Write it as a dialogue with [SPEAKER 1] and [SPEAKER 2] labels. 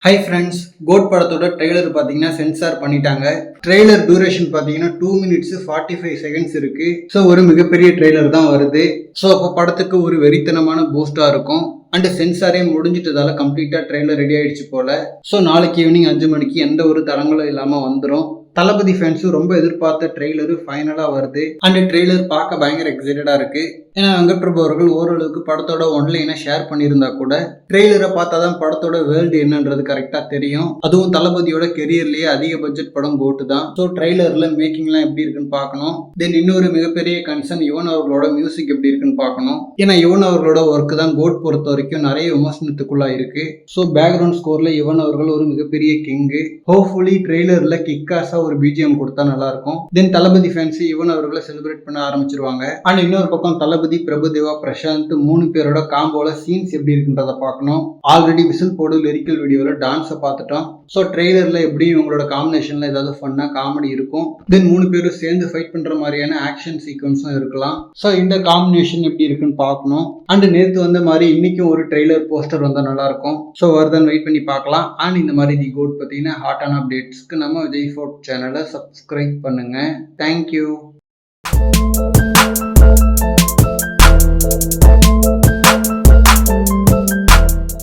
[SPEAKER 1] Hi friends, code படத்தோட trailer பார்த்தீங்கன்னா sensor பண்ணிட்டாங்க. ட்ரெய்லர் டியூரேஷன் பார்த்தீங்கன்னா 2 minutes 45 seconds இருக்கு. ஸோ ஒரு மிகப்பெரிய ட்ரெய்லர் தான் வருது. ஸோ அப்போ படத்துக்கு ஒரு வெறித்தனமான பூஸ்டாக இருக்கும். அண்ட் சென்சாரே முடிஞ்சிட்டதால கம்ப்ளீட்டாக ட்ரெய்லர் ரெடி ஆயிடுச்சு போல. ஸோ நாளைக்கு ஈவினிங் 5 மணிக்கு எந்த ஒரு தடங்களும் இல்லாமல் வந்துடும். தளபதி ஃபேன்ஸும் ரொம்ப எதிர்பார்த்த ட்ரெய்லரு ஃபைனலாக வருது. அண்ட் ட்ரெய்லர் பார்க்க பயங்கர எக்ஸைட்டடாக இருக்கு. ஏன்னா வெங்கட்பிரபு அவர்கள் ஓரளவுக்கு படத்தோட ஒன்லைனை ஷேர் பண்ணியிருந்தா கூட ட்ரெய்லரை பார்த்தா தான் படத்தோட வேர்ல்டு என்னன்றது கரெக்டாக தெரியும். அதுவும் தளபதியோட கெரியர்லேயே அதிக பட்ஜெட் படம் கோட்டு தான். ஸோ ட்ரெய்லரில் மேக்கிங்லாம் எப்படி இருக்குன்னு பார்க்கணும். தென் இன்னொரு மிகப்பெரிய கன்சர்ன் யுவன் அவர்களோட மியூசிக் எப்படி இருக்குன்னு பார்க்கணும். ஏன்னா யுவன் அவர்களோட ஒர்க்கு தான் கோட் பொறுத்த வரைக்கும் நிறைய விமர்சனத்துக்குள்ளா இருக்கு. ஸோ பேக்ரவுண்ட் ஸ்கோர்ல யுவன் அவர்கள் ஒரு மிகப்பெரிய கிங்கு. ஹோப்ஃபுல்லி ட்ரெய்லர்ல கிக்காஸா ஒரு பிஜிஎம் கொடுத்தா நல்லா இருக்கும். தென் தளபதி ஃபேன்ஸ் யுவன் அவர்களை செலிப்ரேட் பண்ண ஆரம்பிச்சிருவாங்க. அண்ட் இன்னொரு பக்கம் தளபதி, பிரபுதேவா, பிரசாந்த் 3 பேரோட காம்போல சீன்ஸ் எப்படி இருக்குன்றத பார்க்கணும். ஆல்ரெடி விசில் போடு லிரிக்கல் வீடியோல டான்ஸை பார்த்துட்டோம். ஸோ ட்ரெய்லர்ல எப்படி இவங்களோட காம்பினேஷன்ல ஏதாவது ஃபன்னா காமெடி இருக்கும். தென் 3 பேரும் சேர்ந்து ஃபைட் பண்ற மாதிரியான ஆக்ஷன் சீக்வன்ஸும் இருக்கலாம். ஸோ இந்த காம்பினேஷன் எப்படி இருக்குன்னு பார்க்கணும். அண்ட் நேற்று வந்த மாதிரி இன்னைக்கும் ஒரு ட்ரெய்லர் போஸ்டர் வந்தால் நல்லா இருக்கும். ஸோ வருதான் வெயிட் பண்ணி பார்க்கலாம். அண்ட் இந்த மாதிரி தி கோட் பத்தின ஹாட்டான அப்டேட்ஸ்க்கு நம்ம விஜய் ஃபோர்ட் சேனலை சப்ஸ்கிரைப் பண்ணுங்க. தேங்க்யூ.